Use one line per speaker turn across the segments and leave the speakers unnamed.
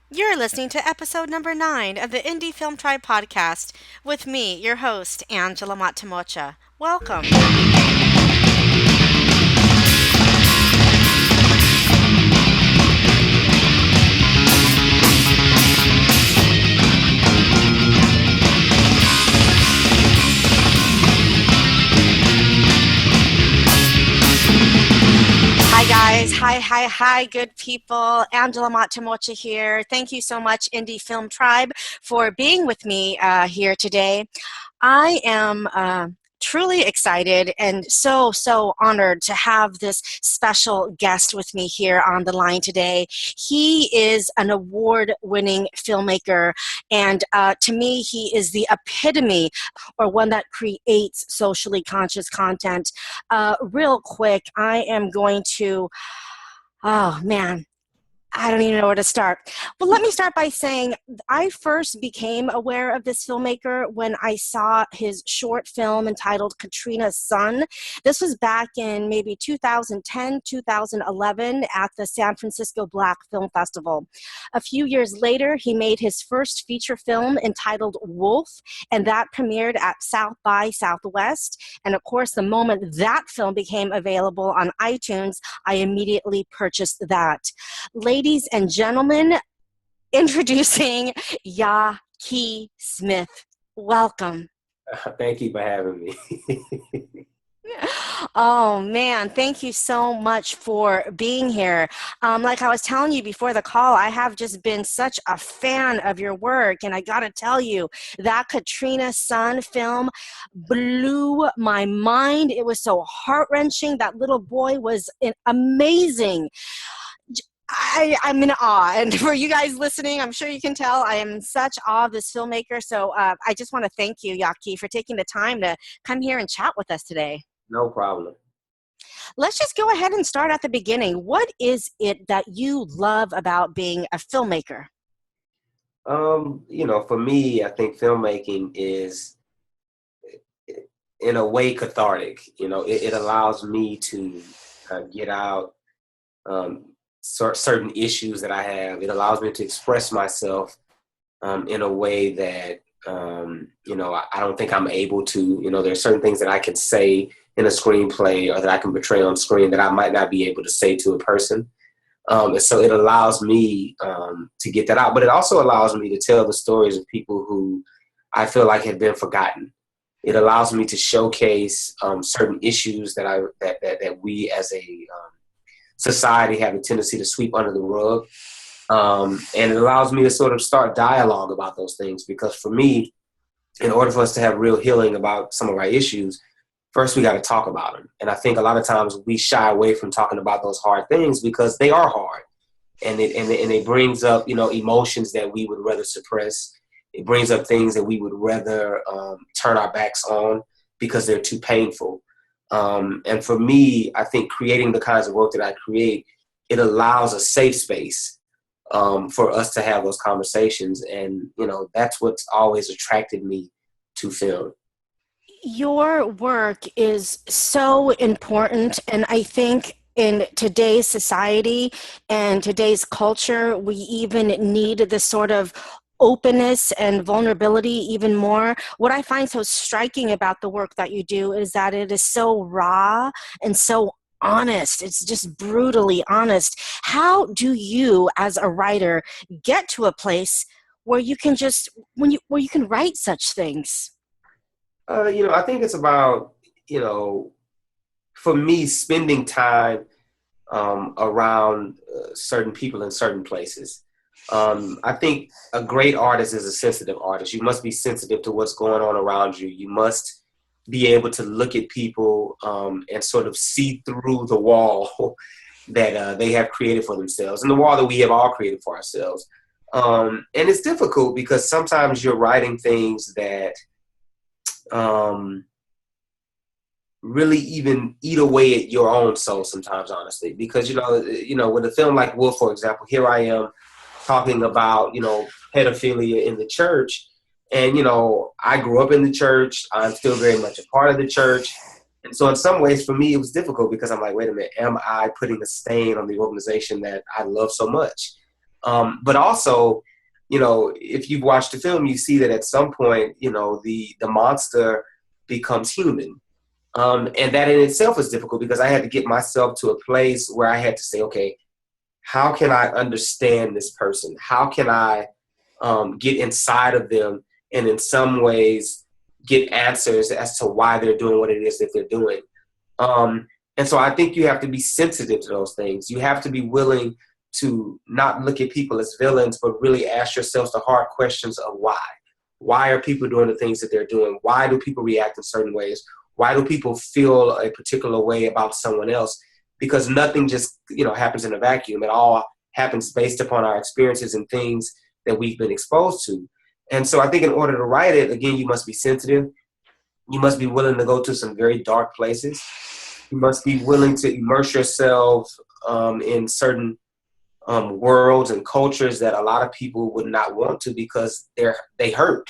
You're listening to episode number 9 of the Indie Film Tribe podcast with me, your host, Angela Matamocha. Welcome. Hi, guys. Hi, good people. Angela Matamocha here. Thank you so much, Indie Film Tribe, for being with me here today. I am truly excited and so honored to have this special guest with me here on the line today. He is an award-winning filmmaker, and to me, he is the epitome or one that creates socially conscious content. Real quick, I am going to, oh man, I don't even know where to start. Well, let me start by saying I first became aware of this filmmaker when I saw his short film entitled Katrina's Son. This was back in maybe 2010, 2011 at the San Francisco Black Film Festival. A few years later, he made his first feature film entitled Wolf, and that premiered at South by Southwest. And of course, the moment that film became available on iTunes, I immediately purchased that. Ladies and gentlemen, introducing Yaki Smith. Welcome.
Thank you for having me.
Oh man, thank you so much for being here. Like I was telling you before the call, I have just been such a fan of your work, and I gotta tell you, that Katrina Sun film blew my mind. It was so heart-wrenching. That little boy was amazing. I'm in awe. And for you guys listening, I'm sure you can tell I am in such awe of this filmmaker. So I just want to thank you, Yaki, for taking the time to come here and chat with us today.
No problem.
Let's just go ahead and start at the beginning. What is it that you love about being a filmmaker?
For me, I think filmmaking is in a way cathartic. It allows me to get out certain issues that I have. It allows me to express myself in a way that, I don't think I'm able to. There's certain things that I can say in a screenplay or that I can portray on screen that I might not be able to say to a person. And so it allows me to get that out, but it also allows me to tell the stories of people who I feel like have been forgotten. It allows me to showcase certain issues that we as a society have a tendency to sweep under the rug. And it allows me to sort of start dialogue about those things, because for me, in order for us to have real healing about some of our issues, first we got to talk about them. And I think a lot of times we shy away from talking about those hard things because they are hard. And it brings up, emotions that we would rather suppress. It brings up things that we would rather turn our backs on because they're too painful. And for me, I think creating the kinds of work that I create, it allows a safe space for us to have those conversations. And, that's what's always attracted me to film.
Your work is so important, and I think in today's society and today's culture, we even need this sort of openness and vulnerability even more. What I find so striking about the work that you do is that it is so raw and so honest. It's just brutally honest. How do you, as a writer, get to a place where you can just where you can write such things?
I think it's about, for me, spending time around certain people in certain places. I think a great artist is a sensitive artist. You must be sensitive to what's going on around you. You must be able to look at people and sort of see through the wall that they have created for themselves, and the wall that we have all created for ourselves. And it's difficult because sometimes you're writing things that really even eat away at your own soul sometimes, honestly, because with a film like Wolf, for example, here I am talking about pedophilia in the church, and I grew up in the church. I'm still very much a part of the church, and so in some ways for me it was difficult because I'm like, wait a minute, am I putting a stain on the organization that I love so much? But also, if you've watched the film, you see that at some point, the monster becomes human. And that in itself is difficult because I had to get myself to a place where I had to say, okay, how can I understand this person? How can I get inside of them and in some ways get answers as to why they're doing what it is that they're doing? And so I think you have to be sensitive to those things. You have to be willing to not look at people as villains, but really ask yourselves the hard questions of why. Why are people doing the things that they're doing? Why do people react in certain ways? Why do people feel a particular way about someone else? Because nothing just, happens in a vacuum. It all happens based upon our experiences and things that we've been exposed to. And so I think in order to write it, again, you must be sensitive. You must be willing to go to some very dark places. You must be willing to immerse yourself in certain worlds and cultures that a lot of people would not want to because they hurt.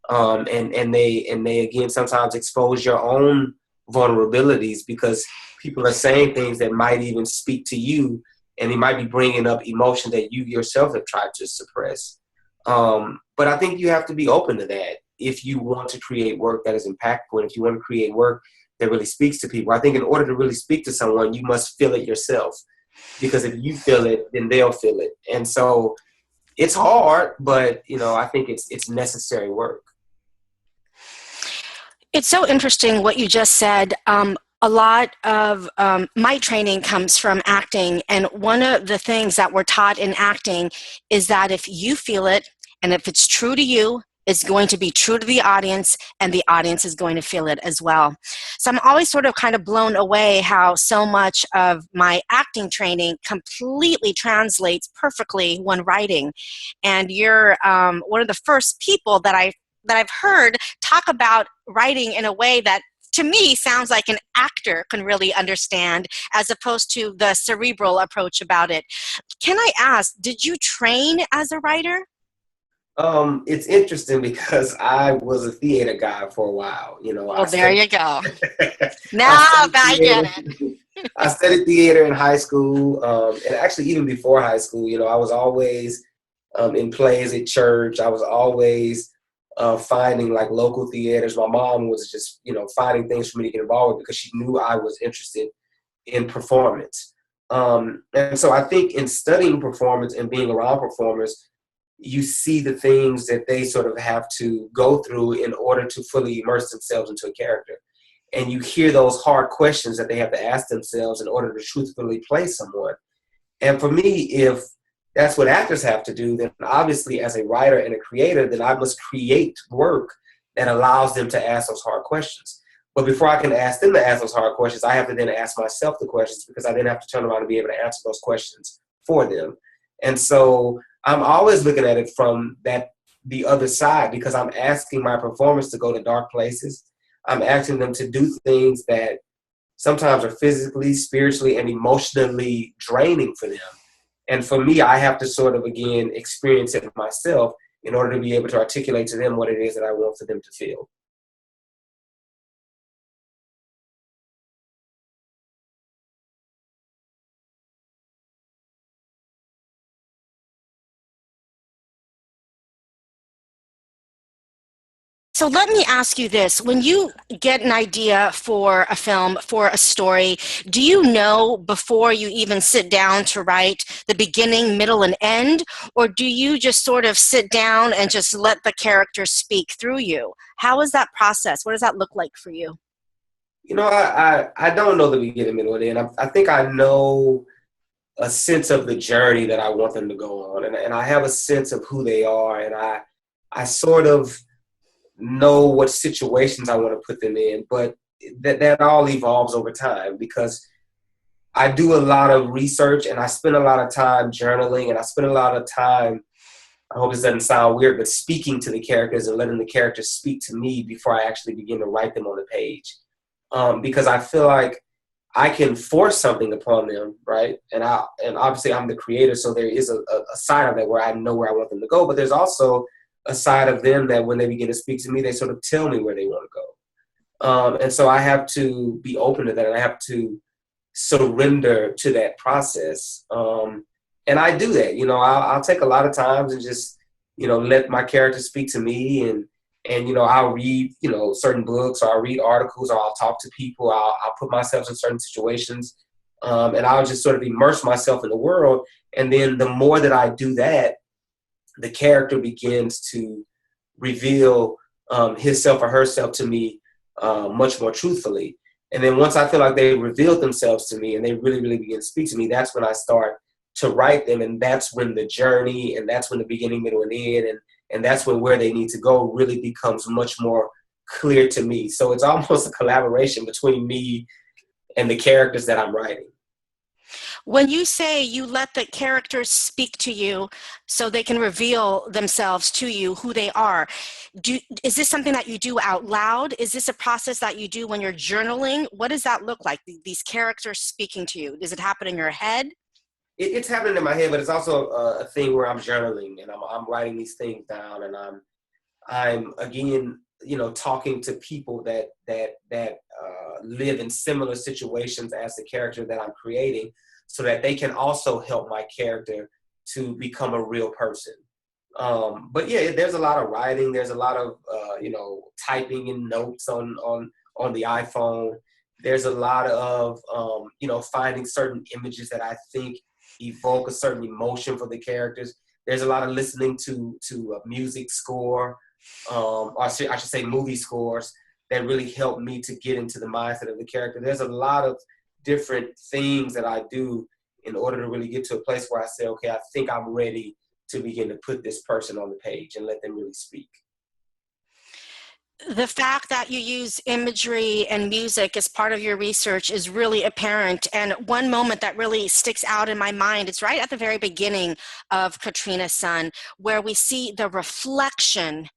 And they again sometimes expose your own vulnerabilities because people are saying things that might even speak to you, and they might be bringing up emotion that you yourself have tried to suppress. But I think you have to be open to that if you want to create work that is impactful, and if you want to create work that really speaks to people. I think in order to really speak to someone, you must feel it yourself, because if you feel it, then they'll feel it. And so it's hard, but I think it's necessary work.
It's so interesting what you just said. A lot of my training comes from acting, and one of the things that we're taught in acting is that if you feel it, and if it's true to you, it's going to be true to the audience, and the audience is going to feel it as well. So I'm always sort of kind of blown away how so much of my acting training completely translates perfectly when writing. And you're one of the first people that I've heard talk about writing in a way that to me sounds like an actor can really understand, as opposed to the cerebral approach about it. Can I ask, did you train as a writer?
It's interesting because I was a theater guy for a while.
Well, there you go. Now I get it.
I studied theater in high school, and actually even before high school. I was always in plays at church. I was always finding like local theaters. My mom was just finding things for me to get involved with because she knew I was interested in performance. And so I think in studying performance and being around performers, you see the things that they sort of have to go through in order to fully immerse themselves into a character. And you hear those hard questions that they have to ask themselves in order to truthfully play someone. And for me, if that's what actors have to do, then obviously as a writer and a creator, then I must create work that allows them to ask those hard questions. But before I can ask them to ask those hard questions, I have to then ask myself the questions, because I then have to turn around and be able to answer those questions for them. And so I'm always looking at it from the other side, because I'm asking my performers to go to dark places. I'm asking them to do things that sometimes are physically, spiritually, and emotionally draining for them. And for me, I have to sort of, again, experience it myself in order to be able to articulate to them what it is that I want for them to feel.
So let me ask you this. When you get an idea for a film, for a story, do you know before you even sit down to write the beginning, middle, and end? Or do you just sort of sit down and just let the character speak through you? How is that process? What does that look like for you?
I don't know the beginning, middle, and end. I think I know a sense of the journey that I want them to go on. And I have a sense of who they are. And I sort of know what situations I want to put them in, but that all evolves over time, because I do a lot of research and I spend a lot of time journaling, and I spend a lot of time, I hope this doesn't sound weird, but speaking to the characters and letting the characters speak to me before I actually begin to write them on the page. Because I feel like I can force something upon them, right? And obviously I'm the creator, so there is a side of that where I know where I want them to go, but there's also a side of them that when they begin to speak to me, they sort of tell me where they want to go. And so I have to be open to that, and I have to surrender to that process. And I do that. I'll take a lot of times and just, let my character speak to me, and I'll read, certain books, or I'll read articles, or I'll talk to people. I'll put myself in certain situations, and I'll just sort of immerse myself in the world. And then the more that I do that, the character begins to reveal himself or herself to me much more truthfully. And then once I feel like they revealed themselves to me and they really, really begin to speak to me, that's when I start to write them. And that's when the journey, and that's when the beginning, middle, and end, and that's when where they need to go really becomes much more clear to me. So it's almost a collaboration between me and the characters that I'm writing.
When you say you let the characters speak to you so they can reveal themselves to you, who they are, is this something that you do out loud? Is this a process that you do when you're journaling? What does that look like, these characters speaking to you? Does it happen in your head?
It's happening in my head, but it's also a thing where I'm journaling, and I'm writing these things down, and I'm again, talking to people that live in similar situations as the character that I'm creating, so that they can also help my character to become a real person. But yeah, there's a lot of writing. There's a lot of typing in notes on the iPhone. There's a lot of finding certain images that I think evoke a certain emotion for the characters. There's a lot of listening to a music score, or I should say movie scores, that really help me to get into the mindset of the character. There's a lot of different things that I do in order to really get to a place where I say, okay, I think I'm ready to begin to put this person on the page and let them really speak.
The fact that you use imagery and music as part of your research is really apparent. And one moment that really sticks out in my mind, it's right at the very beginning of Katrina's Son, where we see the reflection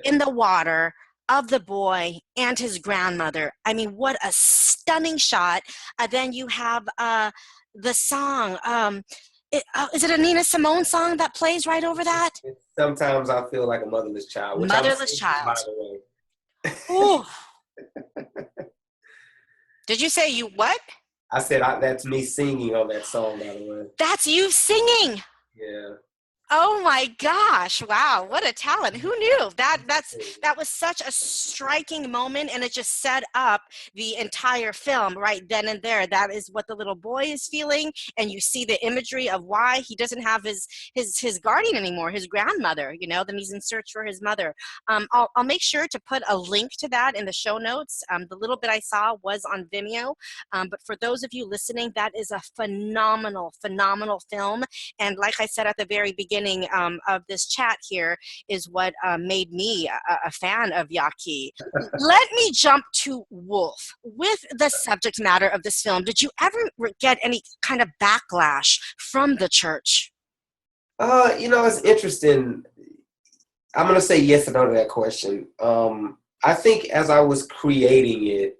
in the water of the boy and his grandmother. I mean, what a stunning shot. Then you have the song. Is it a Nina Simone song that plays right over that?
Sometimes I feel like a motherless child.
Motherless child. By the way. Ooh. Did you say you what?
I said that's me singing on that song, by the way.
That's you singing?
Yeah.
Oh my gosh, wow, what a talent. Who knew? That was such a striking moment, and it just set up the entire film right then and there. That is what the little boy is feeling, and you see the imagery of why he doesn't have his guardian anymore, his grandmother, then he's in search for his mother. I'll make sure to put a link to that in the show notes. The little bit I saw was on Vimeo, but for those of you listening, that is a phenomenal, phenomenal film, and like I said at the very beginning, of this chat here is what made me a fan of Yaqui. Let me jump to Wolf. With the subject matter of this film, did you ever get any kind of backlash from the church?
It's interesting. I'm going to say yes and no to that question. I think as I was creating it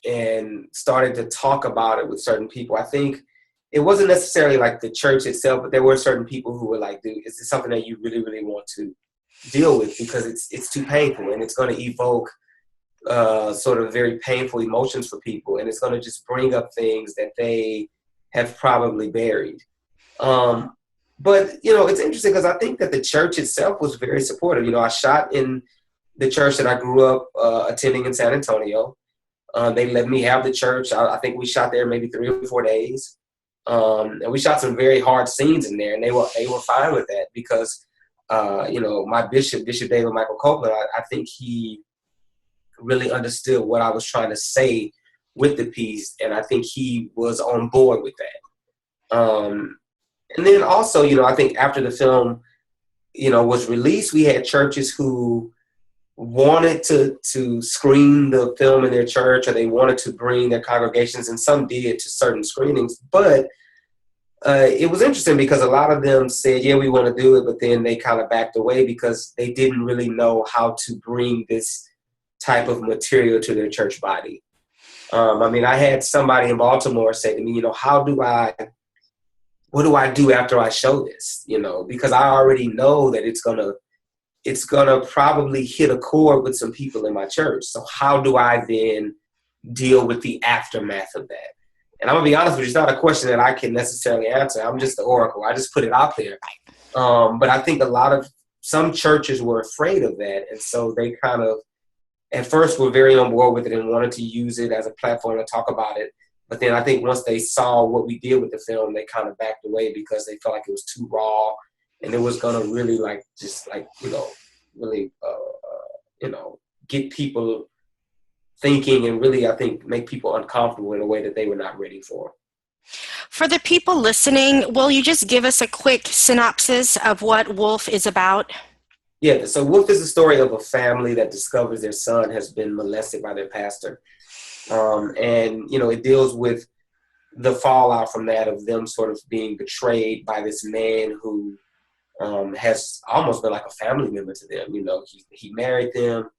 and started to talk about it with certain people, I think it wasn't necessarily like the church itself, but there were certain people who were like, dude, is this something that you really, really want to deal with? Because it's too painful, and it's going to evoke sort of very painful emotions for people, and it's going to just bring up things that they have probably buried. But, it's interesting because I think that the church itself was very supportive. I shot in the church that I grew up attending in San Antonio. They let me have the church. I think we shot there maybe 3 or 4 days. And we shot some very hard scenes in there, and they were fine with that because, my Bishop David Michael Copeland, I think he really understood what I was trying to say with the piece, and I think he was on board with that. And then also, I think after the film, was released, we had churches who wanted to screen the film in their church, or they wanted to bring their congregations, and some did to certain screenings. But it was interesting because a lot of them said, yeah, we want to do it, but then they kind of backed away because they didn't really know how to bring this type of material to their church body. I had somebody in Baltimore say to me, what do I do after I show this? Because I already know that it's gonna probably hit a chord with some people in my church. So how do I then deal with the aftermath of that? And I'm gonna be honest with you, it's not a question that I can necessarily answer. I'm just the oracle. I just put it out there. But I think some churches were afraid of that, and so they kind of at first were very on board with it and wanted to use it as a platform to talk about it. But then I think once they saw what we did with the film, they kind of backed away because they felt like it was too raw, and it was gonna really really get people thinking and really, I think, make people uncomfortable in a way that they were not ready for.
For the people listening, will you just give us a quick synopsis of what Wolf is about?
Yeah, so Wolf is the story of a family that discovers their son has been molested by their pastor. And, it deals with the fallout from that of them sort of being betrayed by this man who has almost been like a family member to them. He married them,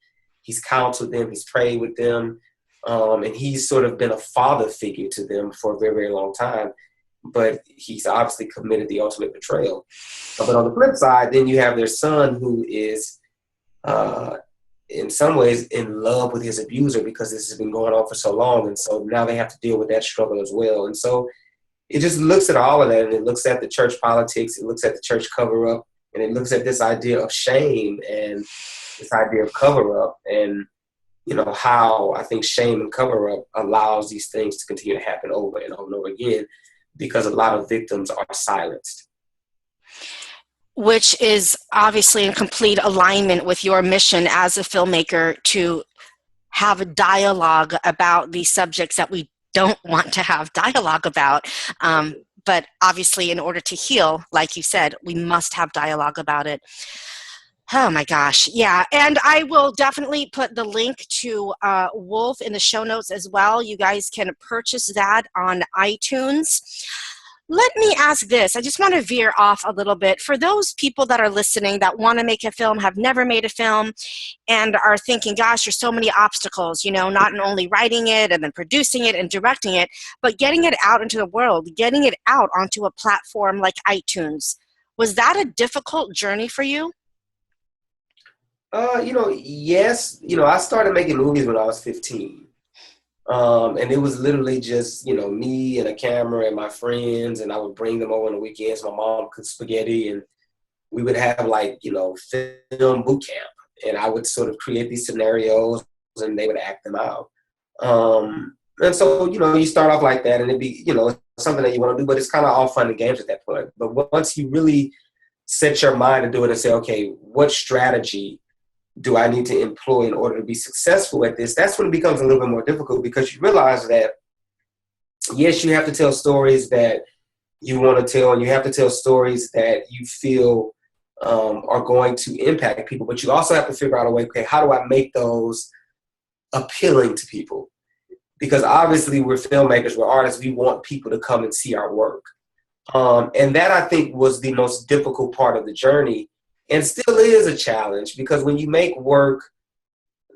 he's counseled them, he's prayed with them, and he's sort of been a father figure to them for a very, very long time. But he's obviously committed the ultimate betrayal. But on the flip side, then you have their son who is, in some ways, in love with his abuser because this has been going on for so long. And so now they have to deal with that struggle as well. And so it just looks at all of that, and it looks at the church politics, it looks at the church cover-up, and it looks at this idea of shame and this idea of cover-up and, how I think shame and cover-up allows these things to continue to happen over and over and over again because a lot of victims are silenced.
Which is obviously in complete alignment with your mission as a filmmaker to have a dialogue about these subjects that we don't want to have dialogue about. But obviously, in order to heal, like you said, we must have dialogue about it. Oh my gosh. Yeah. And I will definitely put the link to Wolf in the show notes as well. You guys can purchase that on iTunes. Let me ask this. I just want to veer off a little bit. For those people that are listening that want to make a film, have never made a film, and are thinking, gosh, there's so many obstacles, not only writing it and then producing it and directing it, but getting it out into the world, getting it out onto a platform like iTunes. Was that a difficult journey for you?
Yes. I started making movies when I was 15. And it was literally just, me and a camera and my friends, and I would bring them over on the weekends. My mom cooked spaghetti, and we would have film boot camp, and I would sort of create these scenarios and they would act them out. And so, you start off like that and it'd be, something that you want to do, but it's kind of all fun and games at that point. But once you really set your mind to do it and say, okay, what strategy do I need to employ in order to be successful at this? That's when it becomes a little bit more difficult because you realize that, yes, you have to tell stories that you want to tell, and you have to tell stories that you feel are going to impact people, but you also have to figure out a way, okay, how do I make those appealing to people? Because obviously we're filmmakers, we're artists, we want people to come and see our work. And that, I think, was the most difficult part of the journey. And still is a challenge because when you make work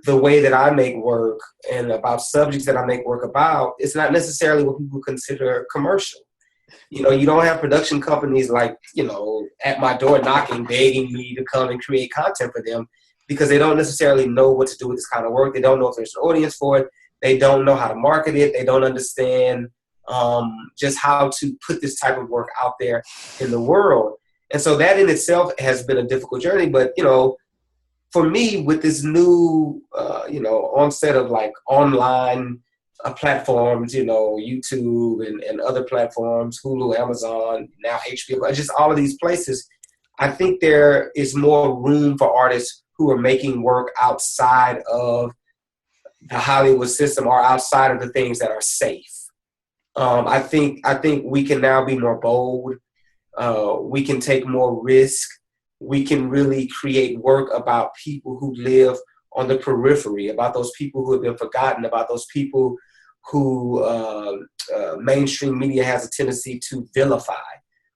the way that I make work and about subjects that I make work about, it's not necessarily what people consider commercial. You don't have production companies at my door knocking, begging me to come and create content for them because they don't necessarily know what to do with this kind of work. They don't know if there's an audience for it. They don't know how to market it. They don't understand just how to put this type of work out there in the world. And so that in itself has been a difficult journey. But, for me, with this new, onset of online platforms, YouTube and other platforms, Hulu, Amazon, now HBO, just all of these places, I think there is more room for artists who are making work outside of the Hollywood system or outside of the things that are safe. I think we can now be more bold. We can take more risk. We can really create work about people who live on the periphery, about those people who have been forgotten, about those people who mainstream media has a tendency to vilify.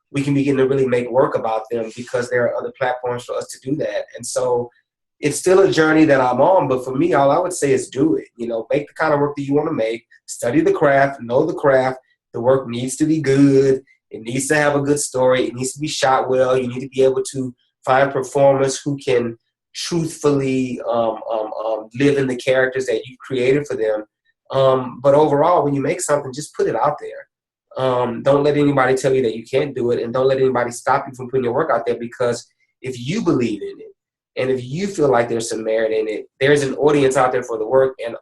We can begin to really make work about them because there are other platforms for us to do that. And so it's still a journey that I'm on, but for me, all I would say is do it. Make the kind of work that you want to make, study the craft, know the craft. The work needs to be good. It needs to have a good story. It needs to be shot well. You need to be able to find performers who can truthfully live in the characters that you've created for them. But overall, when you make something, just put it out there. Don't let anybody tell you that you can't do it, and don't let anybody stop you from putting your work out there, because if you believe in it and if you feel like there's some merit in it, there's an audience out there for the work, and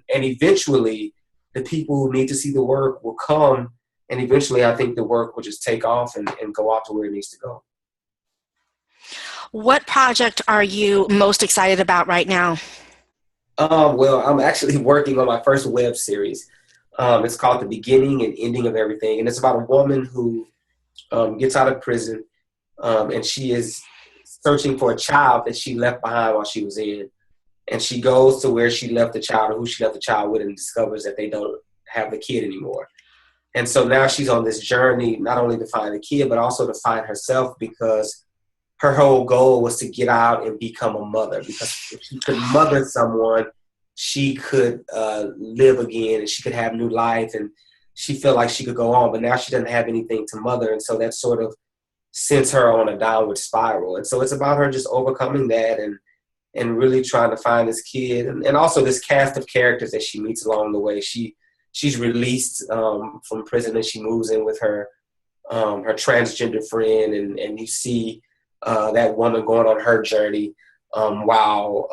eventually the people who need to see the work will come, and eventually I think the work will just take off and go off to where it needs to go.
What project are you most excited about right now?
Well, I'm actually working on my first web series. It's called The Beginning and Ending of Everything, and it's about a woman who gets out of prison, and she is searching for a child that she left behind while she was in. And she goes to where she left the child, or who she left the child with, and discovers that they don't have the kid anymore. And so now she's on this journey, not only to find the kid, but also to find herself, because her whole goal was to get out and become a mother. Because if she could mother someone, she could live again, and she could have new life, and she felt like she could go on. But now she doesn't have anything to mother, and so that sort of sends her on a downward spiral. And so it's about her just overcoming that and really trying to find this kid, and also this cast of characters that she meets along the way. She's released from prison, and she moves in with her transgender friend, and you see that woman going on her journey while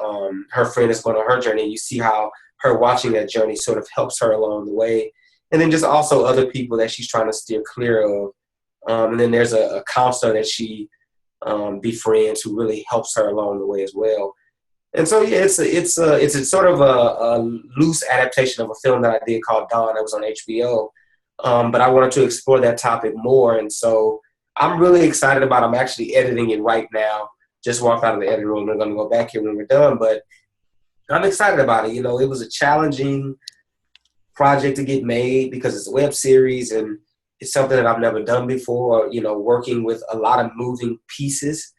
her friend is going on her journey. And you see how her watching that journey sort of helps her along the way. And then just also other people that she's trying to steer clear of. And then there's a counselor that she befriends who really helps her along the way as well. And so, yeah, it's a sort of a loose adaptation of a film that I did called Dawn that was on HBO. But I wanted to explore that topic more. And so I'm really excited about it. I'm actually editing it right now. Just walked out of the editing room. We're going to go back here when we're done. But I'm excited about it. You know, it was a challenging project to get made because it's a web series, and it's something that I've never done before, you know, working with a lot of moving pieces.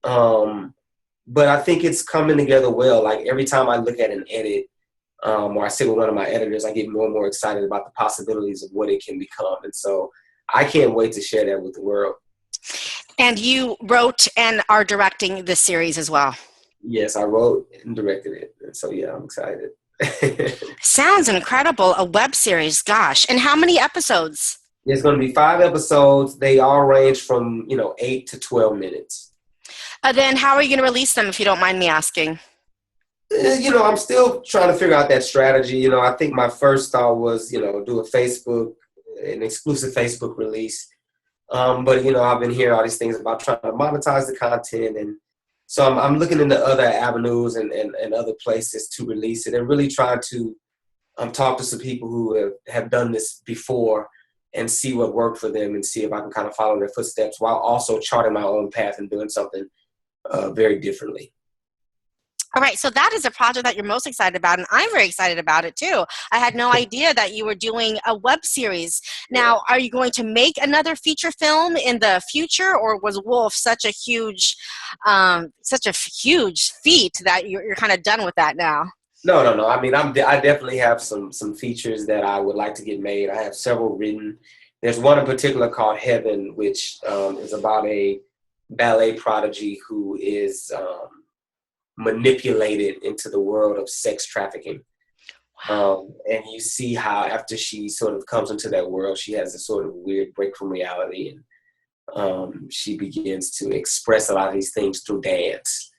But I think it's coming together well. Like every time I look at an edit, or I sit with one of my editors, I get more and more excited about the possibilities of what it can become. And so I can't wait to share that with the world.
And you wrote and are directing this series as well.
Yes, I wrote and directed it. And so, yeah, I'm excited.
Sounds incredible. A web series, gosh. And how many episodes?
There's going to be 5 episodes. They all range from, 8 to 12 minutes.
Then how are you going to release them, if you don't mind me asking?
I'm still trying to figure out that strategy. I think my first thought was, do an exclusive Facebook release. But, I've been hearing all these things about trying to monetize the content. And so I'm looking into other avenues and other places to release it, and really trying to talk to some people who have done this before and see what worked for them, and see if I can kind of follow their footsteps while also charting my own path and doing something very differently.
All right, so that is a project that you're most excited about, and I'm very excited about it too. I had no idea that you were doing a web series. Now, are you going to make another feature film in the future, or was Wolf such a huge feat that you're kind of done with that now?
No. I mean, I definitely have some features that I would like to get made. I have several written. There's one in particular called Heaven, which is about a ballet prodigy who is manipulated into the world of sex trafficking. And you see how after she sort of comes into that world, she has a sort of weird break from reality, and she begins to express a lot of these things through dance.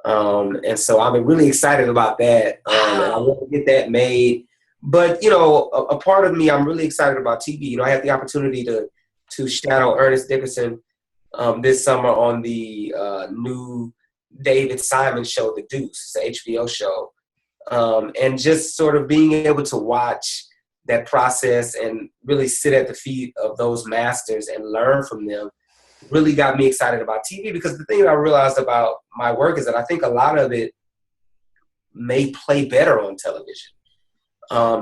And so I'm really excited about that. And I want to get that made. But, a part of me, I'm really excited about TV. I had the opportunity to shadow Ernest Dickerson this summer on the new David Simon show, The Deuce. It's an HBO show. And just sort of being able to watch that process and really sit at the feet of those masters and learn from them really got me excited about TV, because the thing that I realized about my work is that I think a lot of it may play better on television,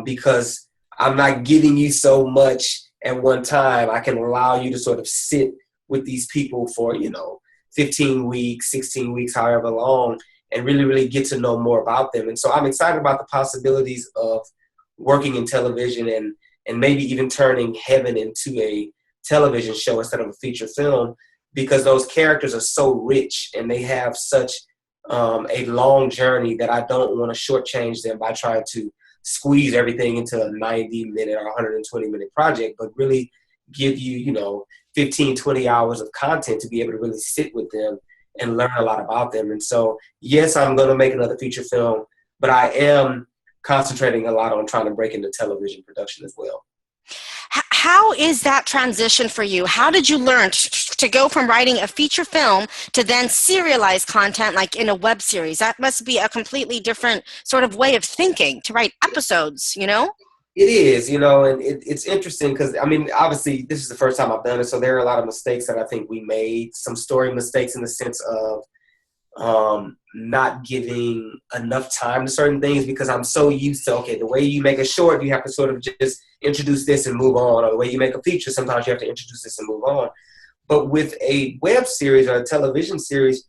because I'm not giving you so much at one time. I can allow you to sort of sit with these people for, 15 weeks, 16 weeks, however long, and really, really get to know more about them. And so I'm excited about the possibilities of working in television and maybe even turning Heaven into a television show instead of a feature film, because those characters are so rich and they have such a long journey that I don't want to shortchange them by trying to squeeze everything into a 90-minute or 120-minute project, but really give you, 15, 20 hours of content to be able to really sit with them and learn a lot about them. And so, yes, I'm going to make another feature film, but I am concentrating a lot on trying to break into television production as well.
How is that transition for you? How did you learn to go from writing a feature film to then serialize content like in a web series? That must be a completely different sort of way of thinking, to write episodes, you know?
It is, and it's interesting because, obviously this is the first time I've done it, so there are a lot of mistakes that I think we made, some story mistakes in the sense of not giving enough time to certain things, because I'm so used to, okay, the way you make a short, you have to sort of just introduce this and move on, or the way you make a feature, sometimes you have to introduce this and move on. But with a web series or a television series,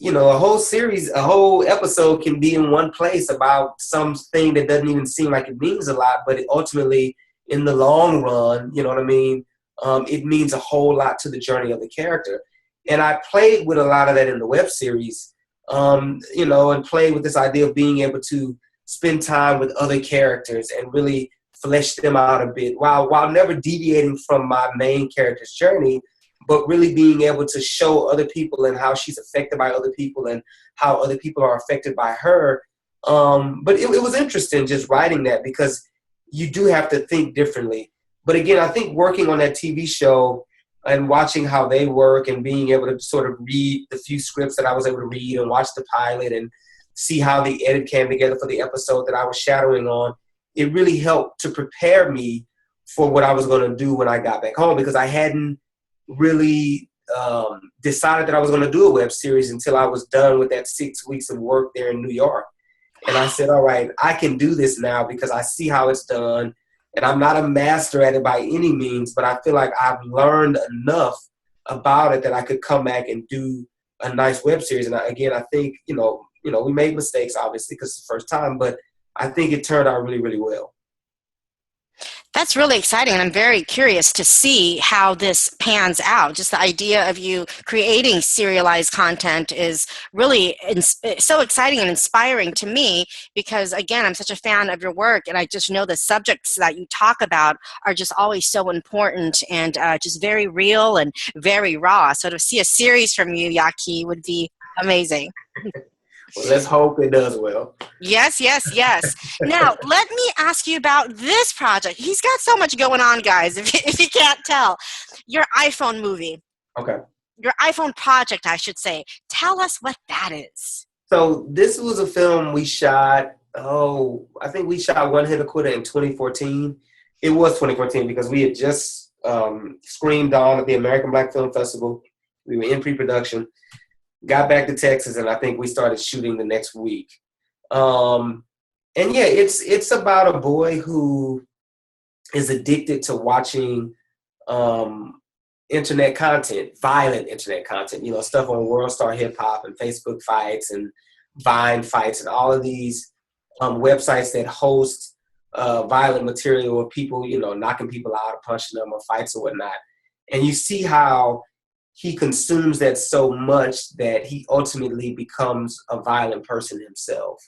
a whole series, a whole episode can be in one place about something that doesn't even seem like it means a lot, but it ultimately, in the long run, it means a whole lot to the journey of the character. And I played with a lot of that in the web series, and played with this idea of being able to spend time with other characters and really flesh them out a bit while never deviating from my main character's journey, but really being able to show other people and how she's affected by other people and how other people are affected by her. But it was interesting just writing that, because you do have to think differently. But again, I think working on that TV show and watching how they work and being able to sort of read the few scripts that I was able to read and watch the pilot and see how the edit came together for the episode that I was shadowing on, it really helped to prepare me for what I was going to do when I got back home, because I hadn't really decided that I was going to do a web series until I was done with that 6 weeks of work there in New York. And I said, all right, I can do this now because I see how it's done. And I'm not a master at it by any means, but I feel like I've learned enough about it that I could come back and do a nice web series. And I think, we made mistakes, obviously, because it's the first time, but I think it turned out really, really well.
That's really exciting, and I'm very curious to see how this pans out. Just the idea of you creating serialized content is really so exciting and inspiring to me, because, again, I'm such a fan of your work, and I just know the subjects that you talk about are just always so important and just very real and very raw. So to see a series from you, Yaki, would be amazing.
Well, let's hope it does well.
Yes. Now, let me ask you about this project. He's got so much going on, guys, if you can't tell. Your iPhone movie.
Okay.
Your iPhone project, I should say. Tell us what that is.
So this was a film we shot, I think we shot One Hit a Quitter in 2014. It was 2014 because we had just screened on at the American Black Film Festival. We were in pre-production. Got back to Texas, and I think we started shooting the next week. And yeah, it's about a boy who is addicted to watching internet content, violent internet content, stuff on World Star Hip Hop and Facebook fights and Vine fights and all of these websites that host violent material of people, knocking people out or punching them or fights or whatnot. And you see how he consumes that so much that he ultimately becomes a violent person himself.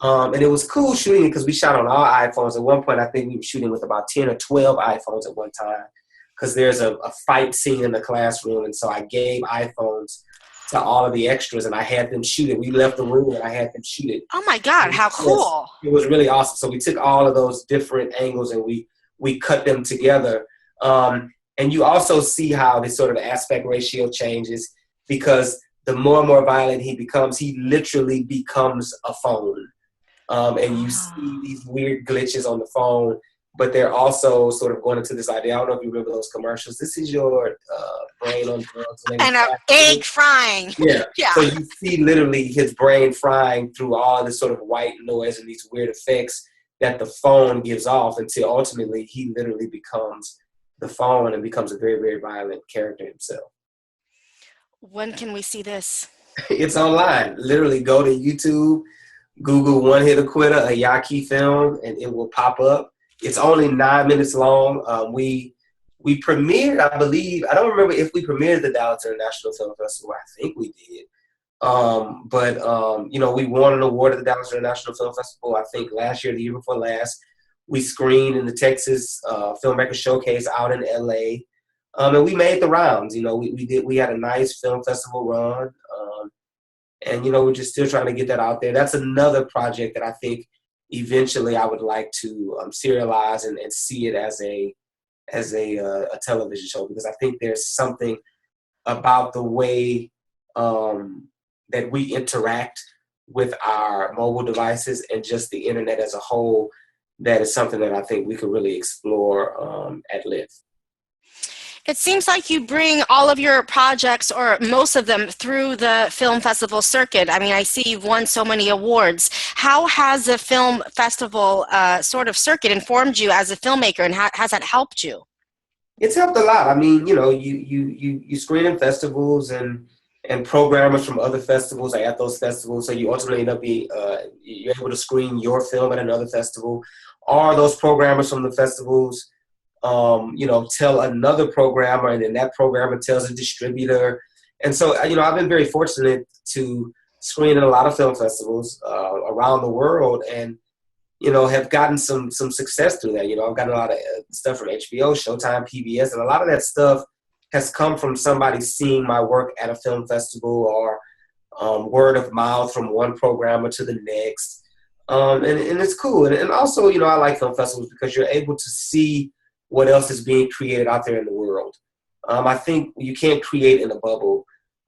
And it was cool shooting it because we shot on all iPhones. At one point, I think we were shooting with about 10 or 12 iPhones at one time, because there's a fight scene in the classroom. And so I gave iPhones to all of the extras, and I had them shoot it. We left the room, and I had them shoot it.
Oh, my God, how cool.
It was really awesome. So we took all of those different angles, and we cut them together. And you also see how this sort of aspect ratio changes, because the more and more violent he becomes, he literally becomes a phone. And you see these weird glitches on the phone, but they're also sort of going into this idea. I don't know if you remember those commercials. This is your brain on drugs.
And an egg frying.
Yeah. So you see literally his brain frying through all this sort of white noise and these weird effects that the phone gives off, until ultimately he literally becomes the phone and becomes a very, very violent character himself.
When can we see this?
It's online. Literally go to YouTube, Google One Hit a Quitter, a Yaki film, and it will pop up. It's only 9 minutes long. We premiered, I believe, I don't remember if we premiered at the Dallas International Film Festival. I think we did. We won an award at the Dallas International Film Festival. I think last year, the year before last, we screened in the Texas Filmmaker Showcase out in LA. And we made the rounds. We had a nice film festival run. We're just still trying to get that out there. That's another project that I think eventually I would like to serialize and see it as a television show, because I think there's something about the way that we interact with our mobile devices and just the internet as a whole that is something that I think we could really explore at LIV.
It seems like you bring all of your projects, or most of them, through the film festival circuit. I mean, I see you've won so many awards. How has the film festival sort of circuit informed you as a filmmaker, and how has that helped you?
It's helped a lot. I mean, you screen in festivals, and programmers from other festivals are at those festivals, so you ultimately end up you're able to screen your film at another festival, or those programmers from the festivals tell another programmer, and then that programmer tells a distributor. And so, I've been very fortunate to screen in a lot of film festivals around the world, and, have gotten some success through that. I've gotten a lot of stuff from HBO, Showtime, PBS, and a lot of that stuff has come from somebody seeing my work at a film festival, or word of mouth from one programmer to the next. And it's cool. And also, I like film festivals because you're able to see what else is being created out there in the world. I think you can't create in a bubble.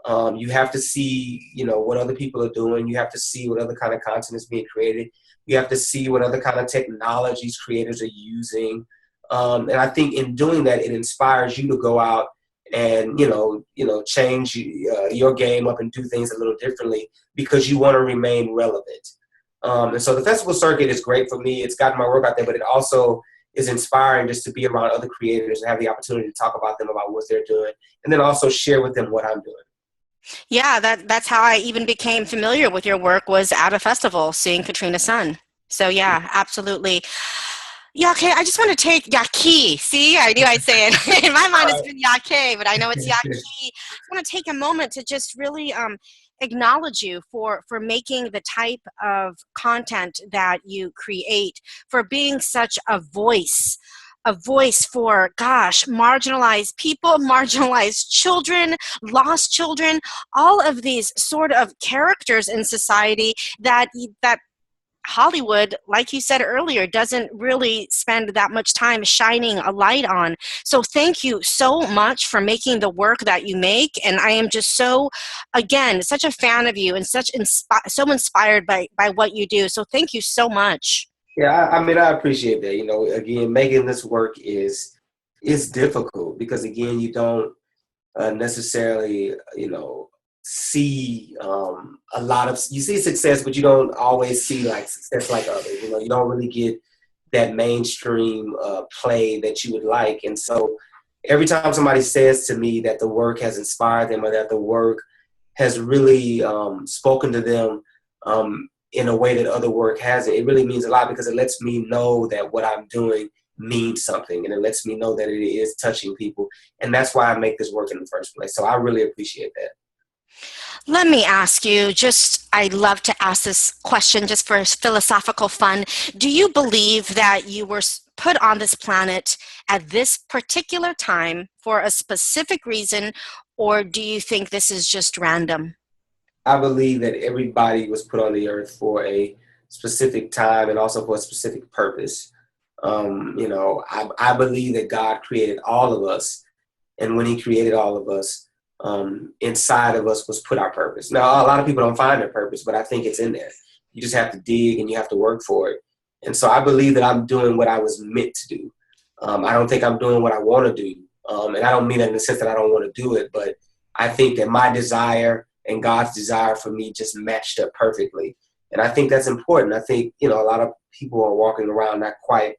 You have to see, what other people are doing. You have to see what other kind of content is being created. You have to see what other kind of technologies creators are using. And I think in doing that, it inspires you to go out and, change your game up and do things a little differently because you want to remain relevant. And so the festival circuit is great for me. It's gotten my work out there, but it also is inspiring just to be around other creators and have the opportunity to talk about them, about what they're doing, and then also share with them what I'm doing.
Yeah, that's how I even became familiar with your work, was at a festival, seeing Katrina Sun. So yeah, absolutely. Yeah, okay, I just want to take Yaki. See, I knew I'd say it. In my mind, it's been Yake, but I know it's Yaki. I want to take a moment to just really acknowledge you for making the type of content that you create, for being such a voice for, gosh, marginalized people, marginalized children, lost children, all of these sort of characters in society that Hollywood, like you said earlier, doesn't really spend that much time shining a light on. So thank you so much for making the work that you make. And I am just so, again, such a fan of you and so inspired by what you do. So thank you so much.
Yeah, I mean, I appreciate that. Again, making this work is difficult because, again, you don't necessarily, see a lot of, you see success, but you don't always see like success like others. You don't really get that mainstream play that you would like. And so every time somebody says to me that the work has inspired them, or that the work has really spoken to them in a way that other work hasn't, it really means a lot, because it lets me know that what I'm doing means something, and it lets me know that it is touching people. And that's why I make this work in the first place. So I really appreciate that.
Let me ask you, I love to ask this question just for philosophical fun. Do you believe that you were put on this planet at this particular time for a specific reason, or do you think this is just random?
I believe that everybody was put on the earth for a specific time and also for a specific purpose. I believe that God created all of us, and when He created all of us, inside of us was put our purpose. Now, a lot of people don't find their purpose, but I think it's in there. You just have to dig and you have to work for it. And so I believe that I'm doing what I was meant to do. I don't think I'm doing what I want to do. And I don't mean that in the sense that I don't want to do it, but I think that my desire and God's desire for me just matched up perfectly. And I think that's important. I think, a lot of people are walking around not quite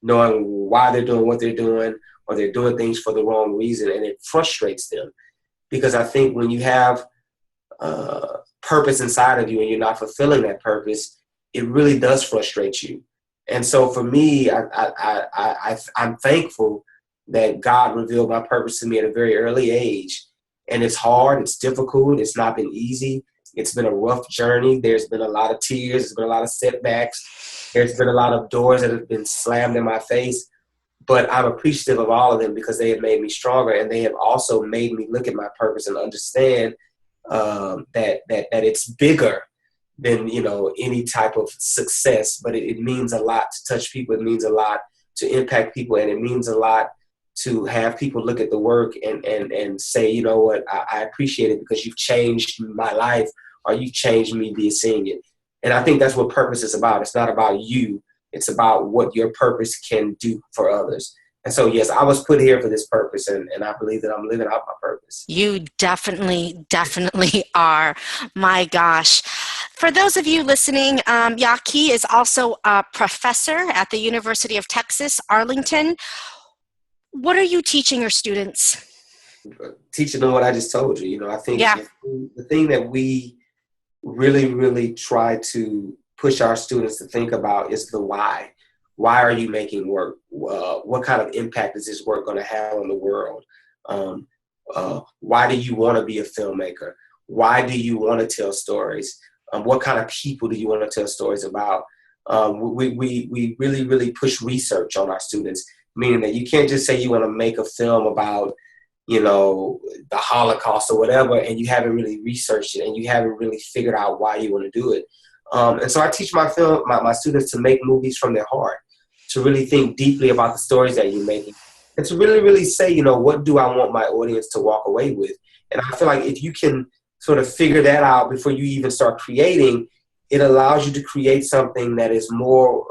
knowing why they're doing what they're doing, or they're doing things for the wrong reason, and it frustrates them. Because I think when you have purpose inside of you and you're not fulfilling that purpose, it really does frustrate you. And so for me, I'm thankful that God revealed my purpose to me at a very early age. And it's hard, it's difficult, it's not been easy. It's been a rough journey. There's been a lot of tears. There's been a lot of setbacks. There's been a lot of doors that have been slammed in my face. But I'm appreciative of all of them because they have made me stronger, and they have also made me look at my purpose and understand that it's bigger than, you know, any type of success. But it means a lot to touch people. It means a lot to impact people, and it means a lot to have people look at the work and say, you know what, I appreciate it because you've changed my life, or you've changed me be seeing it. And I think that's what purpose is about. It's not about you. It's about what your purpose can do for others. And so, yes, I was put here for this purpose, and I believe that I'm living out my purpose.
You definitely are. My gosh. For those of you listening, Yaki is also a professor at the University of Texas, Arlington. What are you teaching your students?
Teaching them what I just told you. You know, I think the thing that we really, really try to push our students to think about is the why. Why are you making work? What kind of impact is this work going to have on the world? Why do you want to be a filmmaker? Why do you want to tell stories? What kind of people do you want to tell stories about? We really, really push research on our students, meaning that you can't just say you want to make a film about, you know, the Holocaust or whatever, and you haven't really researched it and you haven't really figured out why you want to do it. And so I teach my students to make movies from their heart, to really think deeply about the stories that you're making, and to really, really say, you know, what do I want my audience to walk away with? And I feel like if you can sort of figure that out before you even start creating, it allows you to create something that is more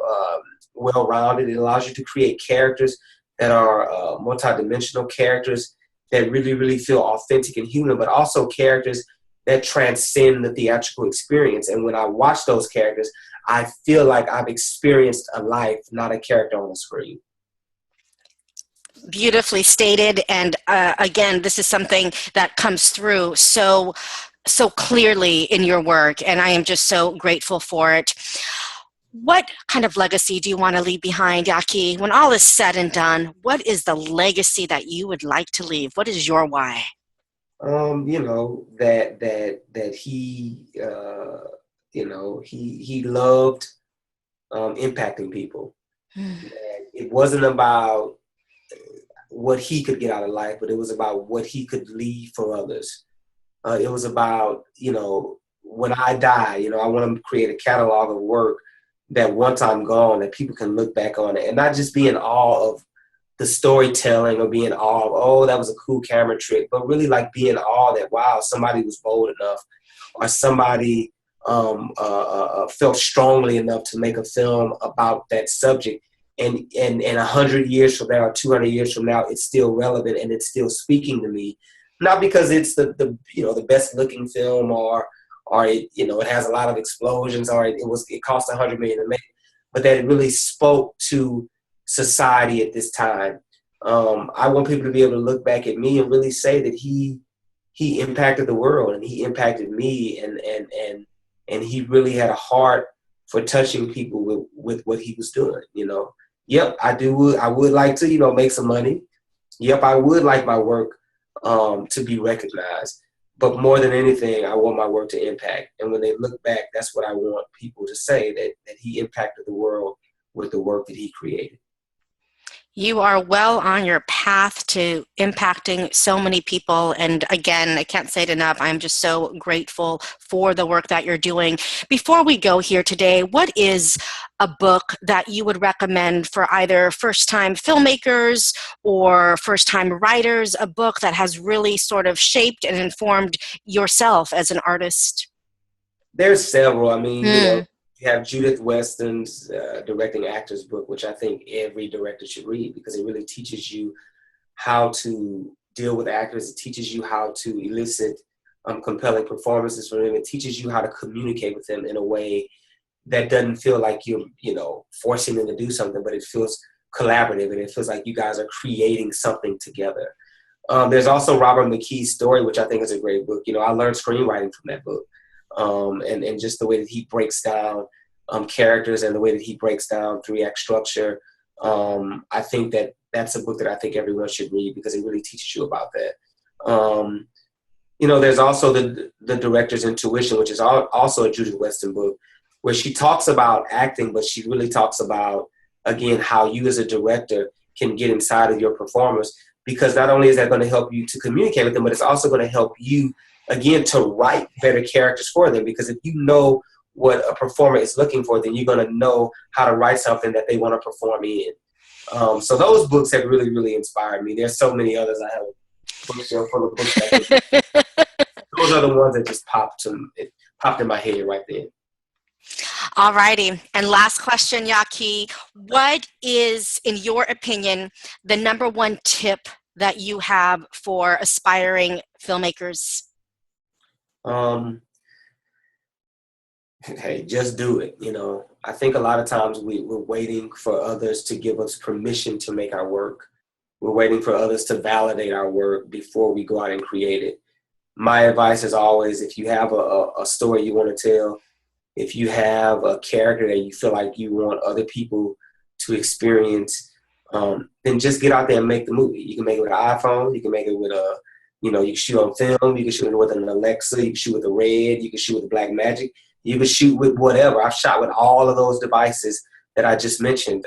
well-rounded. It allows you to create characters that are multidimensional characters that really, really feel authentic and human, but also characters that transcend the theatrical experience. And when I watch those characters, I feel like I've experienced a life, not a character on the screen.
Beautifully stated. And again, this is something that comes through so clearly in your work, and I am just so grateful for it. What kind of legacy do you want to leave behind, Yaki? When all is said and done, what is the legacy that you would like to leave? What is your why?
You know, that he, you know, he loved impacting people. It wasn't about what he could get out of life, but it was about what he could leave for others. It was about, you know, when I die, you know, I want to create a catalog of work that once I'm gone, that people can look back on it and not just be in awe of the storytelling or be in awe of, oh, that was a cool camera trick, but really like be in awe that, wow, somebody was bold enough, or somebody felt strongly enough to make a film about that subject. And 100 years from now, or 200 years from now, it's still relevant and it's still speaking to me. Not because it's the you know, the best looking film, or it, you know, it has a lot of explosions, or it cost $100 million to make, but that it really spoke to society at this time. I want people to be able to look back at me and really say that he impacted the world, and he impacted me, and he really had a heart for touching people with what he was doing. You know, yep, I would like to, you know, make some money. Yep, I would like my work to be recognized. But more than anything, I want my work to impact. And when they look back, that's what I want people to say, that he impacted the world with the work that he created.
You are well on your path to impacting so many people. And again, I can't say it enough. I'm just so grateful for the work that you're doing. Before we go here today, what is a book that you would recommend for either first-time filmmakers or first-time writers, a book that has really sort of shaped and informed yourself as an artist?
There's several. I mean, you know, you have Judith Weston's Directing Actors book, which I think every director should read, because it really teaches you how to deal with actors. It teaches you how to elicit compelling performances from them. It teaches you how to communicate with them in a way that doesn't feel like you're, you know, forcing them to do something, but it feels collaborative, and it feels like you guys are creating something together. There's also Robert McKee's Story, which I think is a great book. You know, I learned screenwriting from that book. And just the way that he breaks down characters, and the way that he breaks down 3-act structure. I think that's a book that I think everyone should read, because it really teaches you about that. there's also the director's intuition, which is also a Judith Weston book, where she talks about acting, but she really talks about, again, how you as a director can get inside of your performers, because not only is that going to help you to communicate with them, but it's also going to help you, again, to write better characters for them. Because if you know what a performer is looking for, then you're going to know how to write something that they want to perform in. So those books have really, really inspired me. There's so many others. I have a bookshelf full of books. Those are the ones that just popped in my head right then.
All righty. And last question, Yaki. What is, in your opinion, the number one tip that you have for aspiring filmmakers?
Hey, just do it. I think a lot of times we're waiting for others to give us permission to make our work. We're waiting for others to validate our work before we go out and create it. My advice is always, if you have a story you want to tell, if you have a character that you feel like you want other people to experience, then just get out there and make the movie. You can make it with an iPhone. You can make it with you can shoot on film. You can shoot it with an Alexa. You can shoot with a Red. You can shoot with a Blackmagic. You can shoot with whatever. I've shot with all of those devices that I just mentioned.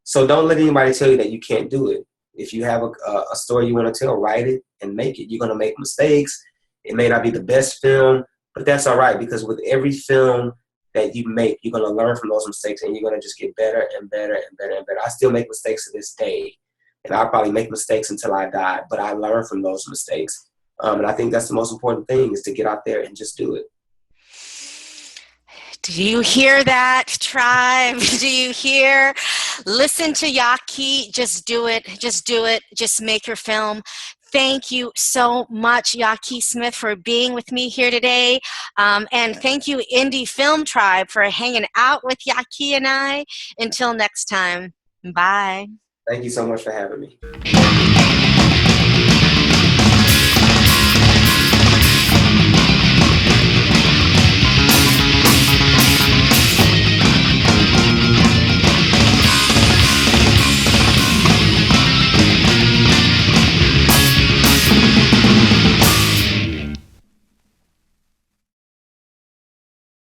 So don't let anybody tell you that you can't do it. If you have a story you want to tell, write it and make it. You're going to make mistakes. It may not be the best film, but that's all right, because with every film that you make, you're going to learn from those mistakes, and you're going to just get better and better and better and better. I still make mistakes to this day, and I'll probably make mistakes until I die, but I learn from those mistakes. And I think that's the most important thing, is to get out there and just do it.
Do you hear that, tribe? Do you hear? Listen to Yaki. Just do it. Just do it. Just make your film. Thank you so much, Yaki Smith, for being with me here today. And thank you, Indie Film Tribe, for hanging out with Yaki and I. Until next time, bye.
Thank you so much for having me.